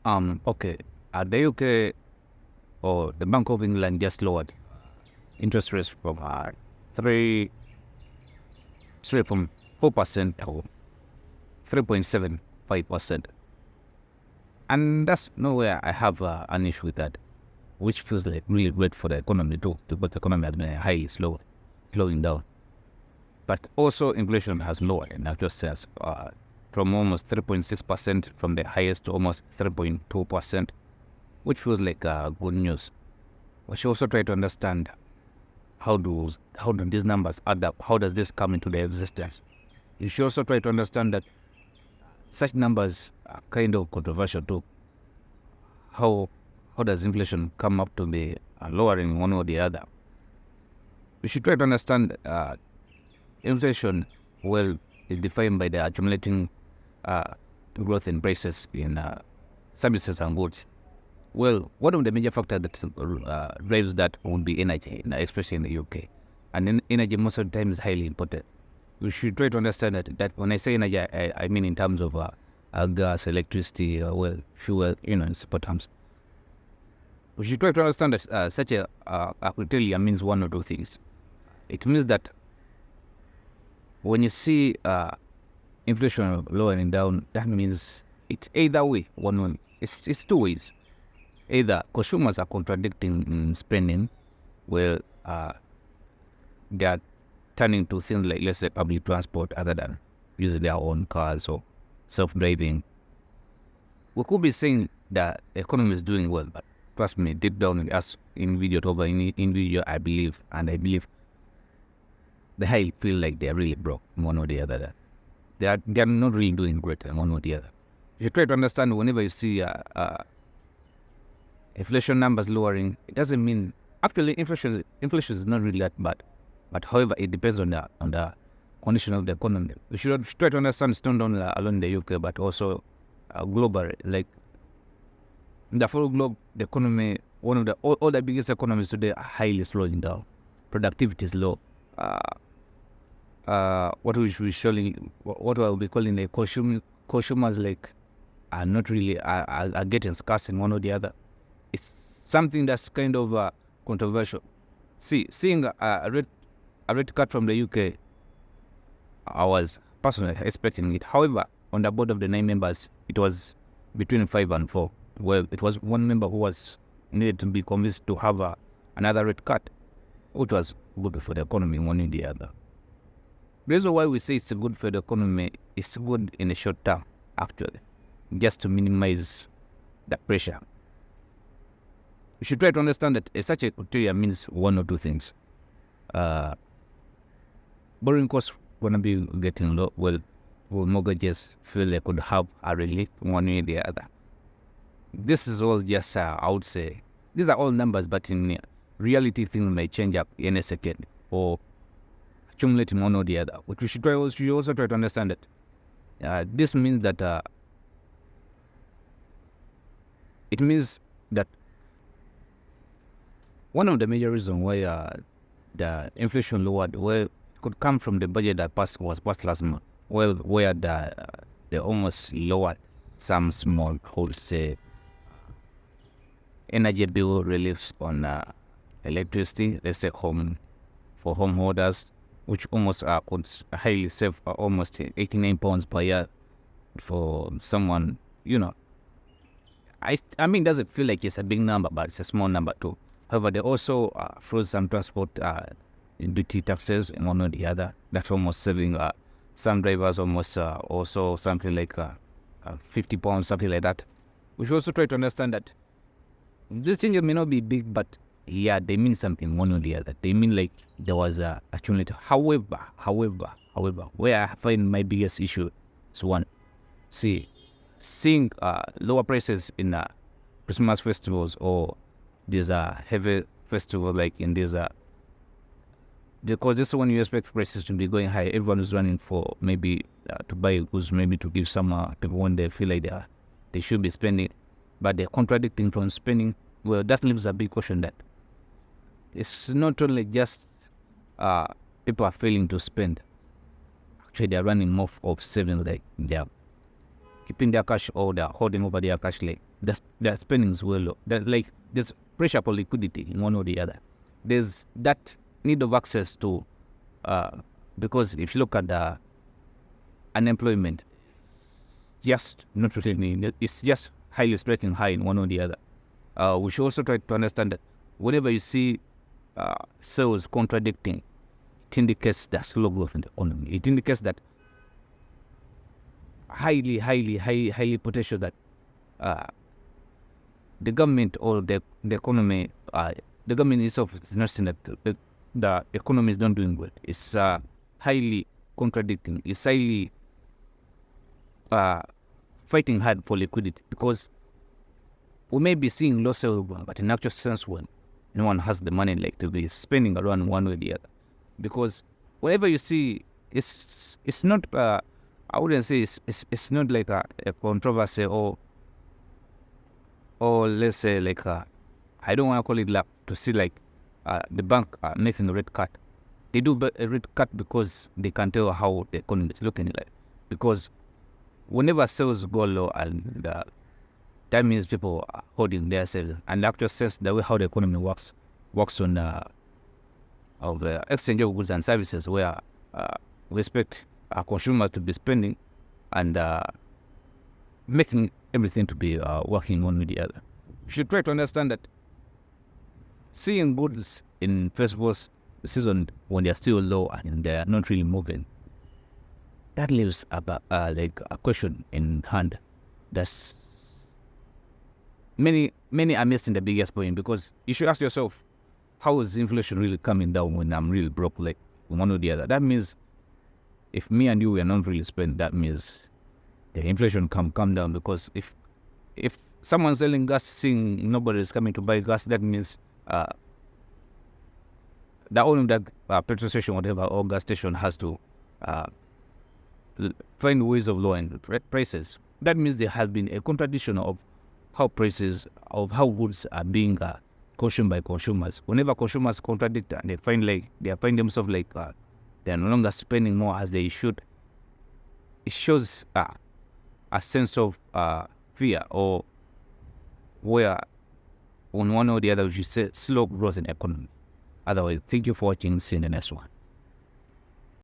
Okay. The UK or the Bank of England just lowered interest rates from three straight from 4% to 3.75%. And that's nowhere I have an issue with that, which feels like really great for the economy too, because the economy has been highly slowing down. But also inflation has lowered, and that just says from almost 3.6% from the highest to almost 3.2%, which feels like good news. We should also try to understand how do these numbers add up? How does this come into their existence? You should also try to understand that such numbers are kind of controversial too. How does inflation come up to be lowering one or the other? We should try to understand inflation well is defined by the accumulating growth in prices in services and goods. Well, one of the major factors that drives that would be energy, especially in the UK. And energy most of the time is highly important. We should try to understand that when I say energy, I mean in terms of gas, electricity, fuel, in simple terms. We should try to understand that such a criteria means one or two things. It means that when you see inflation lowering down, that means it's either way, one way. It's two ways. Either consumers are contradicting in spending, well, they are turning to things like, let's say, public transport other than using their own cars or self-driving. We could be saying that the economy is doing well, but trust me, deep down in video, I believe they highly feel like they're really broke, one or the other. They are not really doing great, one or the other. You should try to understand whenever you see inflation numbers lowering, it doesn't mean actually inflation is not really that bad. But however, it depends on the condition of the economy. We should try to understand it's not only alone in the UK, but also globally. Like in the full globe, the economy, one of the all the biggest economies today are highly slowing down. Productivity is low. What I'll be calling the consumers like are not really are getting scarce in one or the other. It's something that's kind of controversial. Seeing a rate cut from the UK, I was personally expecting it. However, on the board of the 9 members, it was between 5 and 4. Well, it was one member who was needed to be convinced to have another rate cut, which was good for the economy, one or the other. The reason why we say it's good for the economy, it's good in the short term, actually, just to minimize the pressure. You should try to understand that such a criteria means one or two things. Borrowing costs gonna be getting low. Well, mortgages feel they could have a relief one way or the other. This is all just, I would say, these are all numbers, but in reality, things may change up in a second or accumulate in one or the other. But we should also try to understand that this means that it means that one of the major reasons why the inflation lowered, well, could come from the budget that was passed last month. Well, where they almost lowered some small, say, energy bill reliefs on electricity, let's say for home holders, which almost could highly save almost £89 per year for someone, I mean, it doesn't feel like it's a big number, but it's a small number too. However, they also froze some transport duty taxes and one or the other. That's almost saving some drivers almost also something like £50, something like that. We should also try to understand that these changes may not be big, but yeah, they mean something one or the other. They mean like there was a accumulator. However, where I find my biggest issue is one. Seeing lower prices in Christmas festivals or these heavy festivals like in these because this is when you expect prices to be going high. Everyone is running for maybe to buy goods, maybe to give some people when they feel like they should be spending, but they're contradicting from spending. Well, that leaves a big question that it's not only just people are failing to spend. Actually, they're running more of saving, like they're keeping their cash or they're holding over their cash, like their spendings were low. Like there's pressure for liquidity in one or the other. There's that need of access to, because if you look at the unemployment, just not really, it's just highly striking high in one or the other. We should also try to understand that whenever you see sales contradicting, it indicates that slow growth in the economy. It indicates that highly potential that the government or the economy, the government itself is not saying that the economy is not doing well. It's highly contradicting. It's highly fighting hard for liquidity, because we may be seeing low sales, but in actual sense, when no one has the money like to be spending around one way or the other, because whenever you see, it's not. I wouldn't say it's not like a controversy or let's say like I don't want to call it luck to see like the bank making a rate cut. They do a rate cut because they can tell how the economy is looking like. Because whenever sales go low, and that means people are holding their savings, and actual sense the way how the economy works on of the exchange of goods and services, where we expect our consumers to be spending and making everything to be working one with the other. You should try to understand that seeing goods in festivals season when they're still low and they're not really moving, that leaves like a question in hand. That's many are missing the biggest point, because you should ask yourself, how is inflation really coming down when I'm really broke, like one or the other? That means if me and you are not really spending, that means the inflation come down. Because if someone's selling gas, seeing nobody is coming to buy gas, that means the owner of that petrol station, whatever, or gas station has to find ways of lowering prices. That means there has been a contradiction of how goods are being consumed by consumers. Whenever consumers contradict and they find themselves like they're no longer spending more as they should, it shows a sense of fear, or where on one or the other we should say slow growth in economy. Otherwise, thank you for watching. See you in the next one.